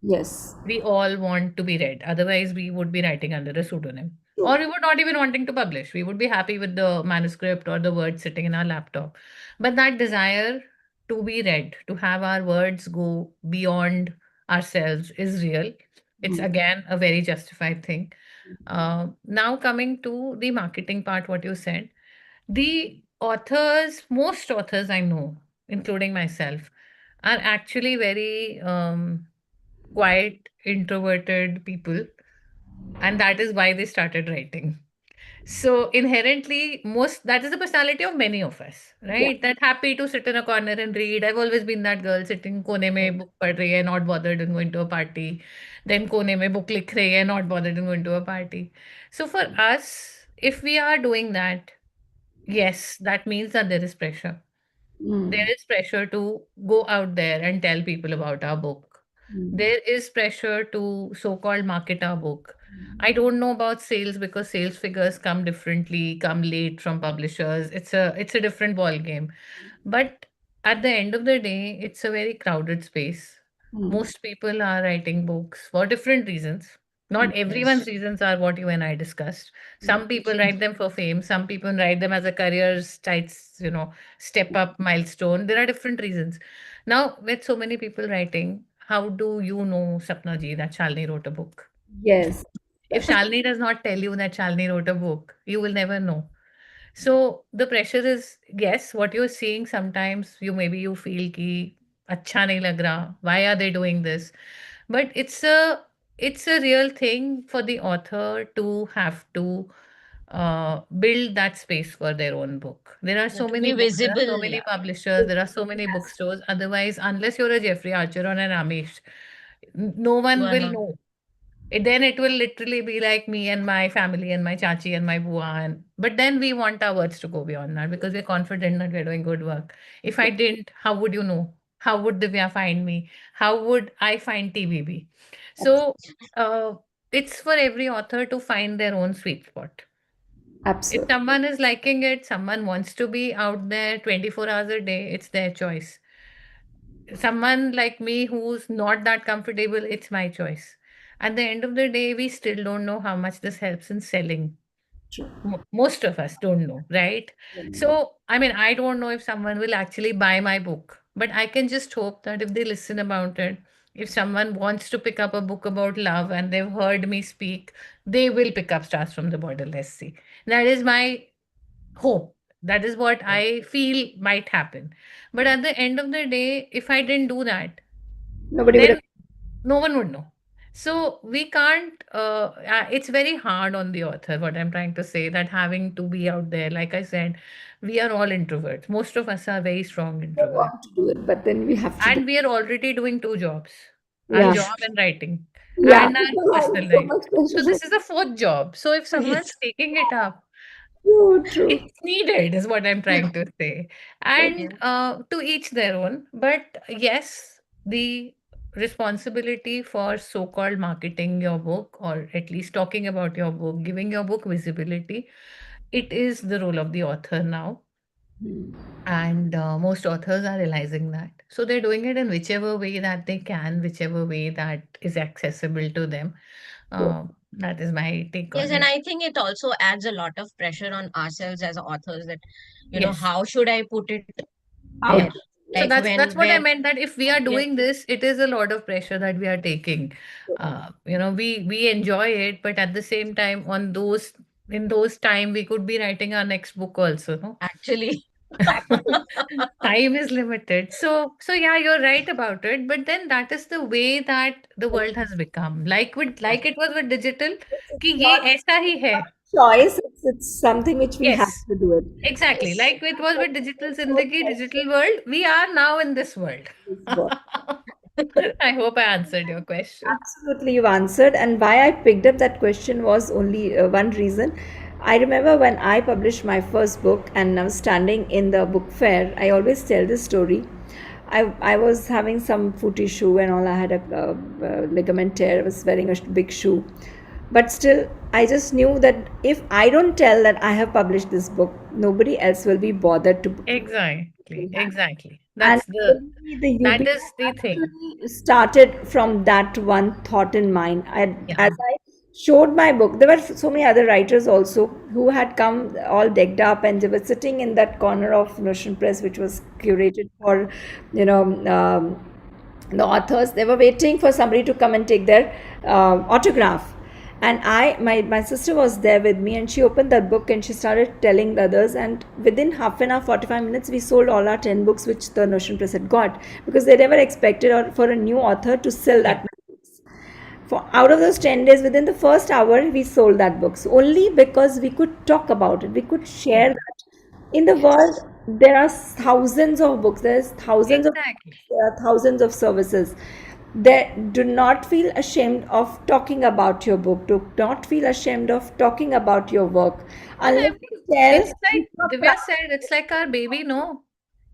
yes, We all want to be read. Otherwise, we would be writing under a pseudonym. true. Or we would not even wanting to publish. We would be happy with the manuscript or the words sitting in our laptop. But that desire to be read, to have our words go beyond ourselves is real. It's Mm, again a very justified thing. Now, coming to the marketing part, what you said, the authors, most authors I know, including myself, are actually very quiet, introverted people, and that is why they started writing. So inherently, most that is the personality of many of us, yeah. right? That happy to sit in a corner and read. I've always been that girl sitting kone mein book pad rahi hai, not bothered in going to a party. Then kone mein book likh rahi hai, not bothered in going to a party. So for us, if we are doing that, yes, that means that there is pressure. There Mm, is pressure to go out there and tell people about our book. mm, There is pressure to so-called market our book. I don't know about sales because sales figures come differently, come late from publishers. It's a different ball game. But at the end of the day, it's a very crowded space. mm, Most people are writing books for different reasons. mm, Not everyone's Yes. reasons are what you and I discussed. mm, Some people write them for fame. Some people write them as a career step up milestone. There are different reasons. Now, with so many people writing, how do you know, Sapna ji, that Shalini wrote a book? yes. If Shalini does not tell you that Shalini wrote a book, you will never know. So the pressure is, yes, what you're seeing sometimes you feel ki अच्छा नहीं लग रहा. Why are they doing this? But it's a real thing for the author to have to build that space for their own book. There are so To many be books, there are so visible. many publishers, there are so many bookstores. Otherwise, unless you're a Jeffrey Archer or an Amish, no You one are will not. know. Then it will literally be like me and my family and my chachi and my bua, and but then we want our words to go beyond that because we're confident that we're doing good work. If I didn't, how would you know? How would Divya find me? How would I find TBB? So uh, it's for every author to find their own sweet spot. If Absolutely. someone is liking it, someone wants to be out there 24 hours a day, it's their choice. someone like me who's not that comfortable, it's my choice. At the end of the day, we still don't know how much this helps in selling. True. Most of us don't know, right? So, I mean, I don't know if someone will actually buy my book, but I can just hope that if they listen about it, if someone wants to pick up a book about love and they've heard me speak, they will pick up Stars from the Borderless Sea. That is my hope. That is what I feel might happen. But at the end of the day, if I didn't do that, Nobody would have. then no one would know. So we can't, it's very hard on the author, what I'm trying to say, that having to be out there. Like I said, we are all introverts. Most of us are very strong introverts. Want to do it, but then we have to do. And we are already doing two jobs, our Yeah. job and writing, Yeah. and our personal So life. much So pressure. this is a fourth job. So if Yes. someone's taking it up, True, true. it's needed, is what I'm trying to say. Yeah. And to each their own. But yes, the responsibility for so-called marketing your book, or at least talking about your book, giving your book visibility, it is the role of the author now. And most authors are realizing that. So they're doing it in whichever way that they can, whichever way that is accessible to them. That is my take Yes, on and it. I think it also adds a lot of pressure on ourselves as authors that, Yes. how should I put it there? Out. Yeah. So Like that's what I where, meant, that if we are yeah, doing this, it is a lot of pressure that we are taking. We enjoy it, but at the same time, on those in those time, we could be writing our next book also, no? actually, Time is limited. So yeah, you're right about it. But then that is the way that the world has become. Like it was with digital, कि It's ये not ऐसा ही है. choice. It's something which we have Yes, to do it. exactly. yes. Like it was with digital Zindagi, digital world. We are now in this world. This work. I hope I answered your question. Absolutely, you answered. And why I picked up that question was only one reason. I remember when I published my first book and I was standing in the book fair, I always tell this story. I was having some foot issue and all. I had a ligament tear. I was wearing a big shoe. But still, I just knew that if I don't tell that I have published this book, nobody else will be bothered to Exactly, have. exactly. And That's the only the that UBI is the thing. actually started from that one thought in mind. Yeah, As I showed my book, there were so many other writers also who had come all decked up and they were sitting in that corner of Notion Press, which was curated for, you know, the authors. They were waiting for somebody to come and take their autograph. And my sister was there with me, and she opened that book and she started telling the others. And within half an hour, 45 minutes, we sold all our 10 books which the Notion Press had got, because they never expected or for a new author to sell yeah, that many books. For out of those 10 days, within the first hour, we sold that books only because we could talk about it. We could share yeah, that. In the world, Yes. there are thousands of books. There's thousands of exactly. there are thousands of services. They do not feel ashamed of talking about your book. Do not feel ashamed of talking about your work, And I unless mean, you tell it's like you are Divya proud. said, it's like our baby, no?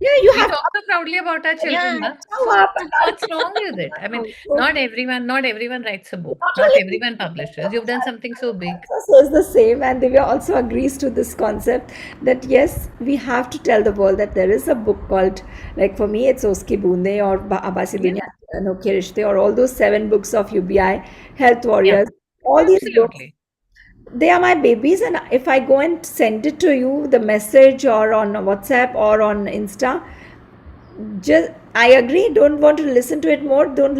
Yeah, you We have talk so proudly about our children, Yeah. na? show So up and what's wrong with it? I mean, so not everyone writes a book. not Not only everyone publishes. You've done something so big. also is the same, and Divya also agrees to this concept that yes, we have to tell the world that there is a book called, like for me, it's Oski Bunde or Abasi Yeah, Dunya Anokhe Rishte, or all those 7 books of UBI, Health yeah, Warriors, all these books. absolutely. They are my babies, and if I go and send it to you, the message or on WhatsApp or on Insta, just I agree. Don't want to listen to it more. Don't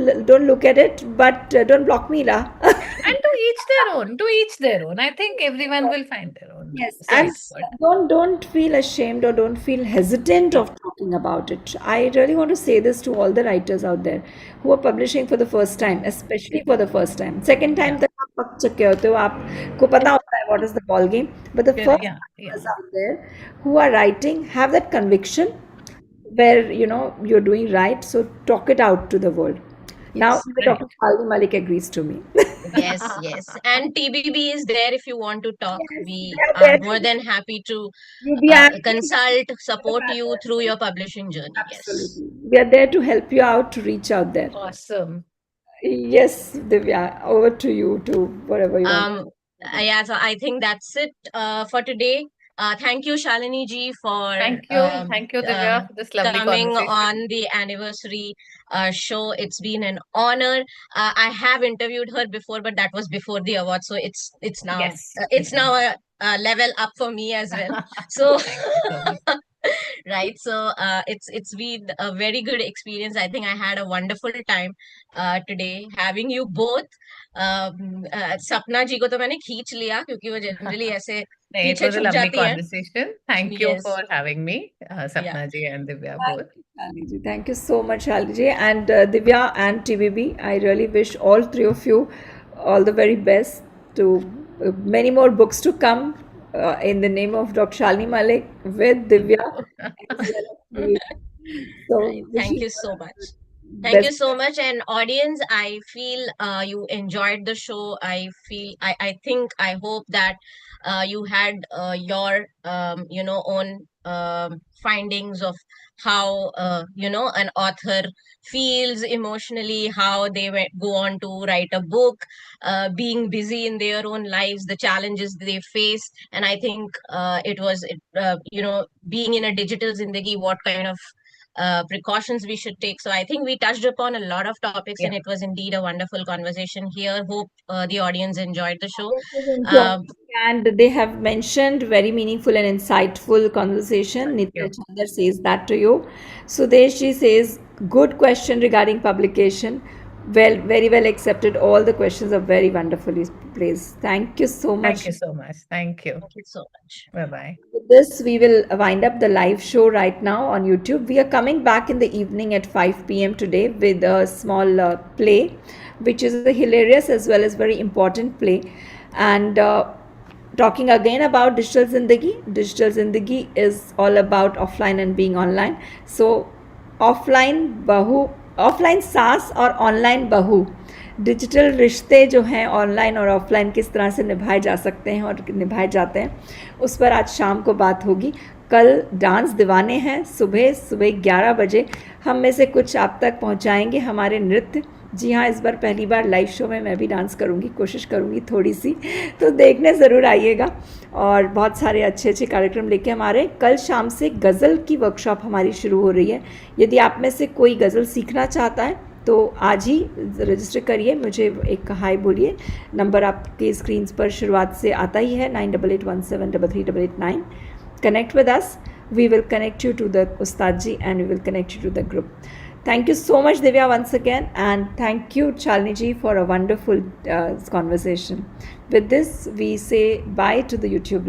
look at it, but don't block me, lah. And to each their own, to each their own. I think everyone will find their own Yes, and sweet Yes. spot. don't feel ashamed or don't feel hesitant Yeah, of talking about it. I really want to say this to all the writers out there who are publishing for the first time, especially for the first time. Second yeah, time, तक आप पक चुके होते हो, आपको पता होता है what is the ball game. But the first yeah, yeah. writers out there who are writing have that conviction where you're doing right. So talk it out to the world. Now, Yes. even Right. Dr. Shalimi Mullick agrees to me. Yes. Yes. And TBB is there if you want to talk. Yes, We they are are there more to than happy to UBI. consult, support you through your publishing journey. Yes. Absolutely. We are there to help you out to reach out there. Awesome. Yes, Divya, over to you to whatever you want. Um, yeah, so I think that's it for today. Thank you, Shalini ji, for Thank you. Thank you, Divya, for this lovely coming conversation. on the anniversary show. It's been an honor. I have interviewed her before, but that was before the award, so it's now Yes. it's now a level up for me as well. So Thank you so much. right, so it's been a very good experience. I think I had a wonderful time today having you both. सपना जी को तो मैंने खींच लिया क्योंकि वो generally ऐसे No, it पीछे was a छुप lovely जाती हैं. conversation. Thank you Yes, for having me, yeah. Sapna ji and Divya Thank both. you, Shali ji. Thank you so much, Shali ji. And Divya and TBB, I really wish all three of you all the very best to many more books to come in the name of Dr. Shalini Mullick with Divya as well as TBB. So, Right. Thank wishing you you so all the much. Thank you best. so much. And audience, I feel you enjoyed the show. I think, I hope that you had your, own findings of how, an author feels emotionally, how they go on to write a book, being busy in their own lives, the challenges they face. And I think being in a digital zindagi, what kind of precautions we should take. So I think we touched upon a lot of topics, Yeah. and it was indeed a wonderful conversation here. Hope the audience enjoyed the show. Audience is enjoying, Um, and they have mentioned very meaningful and insightful conversation. Thank Nitya you. Chandar says that to you. Sudesh says, good question regarding publication. Well, very well accepted. All the questions are very wonderfully placed. Thank you so Thank much. you so much. Thank you. thank you so much. Bye bye. With this, we will wind up the live show right now on YouTube. We are coming back in the evening at 5 p.m. today with a small play, which is a hilarious as well as very important play. And talking again about Digital Zindagi. Digital Zindagi is all about offline and being online. So, offline सास और online बहू, digital रिश्ते जो हैं online और offline किस तरह से निभाए जा सकते हैं और निभाए जाते हैं, उस पर आज शाम को बात होगी. कल डांस दीवाने हैं, सुबह सुबह 11 बजे हम में से कुछ आप तक पहुंचाएंगे हमारे नृत्य. जी हाँ, इस बार पहली बार लाइव शो में मैं भी डांस करूँगी, कोशिश करूँगी थोड़ी सी, तो देखने ज़रूर आइएगा. और बहुत सारे अच्छे अच्छे कार्यक्रम लेके हमारे कल शाम से गज़ल की वर्कशॉप हमारी शुरू हो रही है. यदि आप में से कोई गज़ल सीखना चाहता है तो आज ही रजिस्टर करिए, मुझे एक हाय बोलिए. नंबर आपके स्क्रीन पर शुरुआत से आता ही है, 9881733889. Connect with us. We will connect you to the Ustad ji and we will connect you to the group. Thank you so much, Divya, once again, and thank you, Shalini ji, for a wonderful conversation. With this, we say bye to the YouTube live.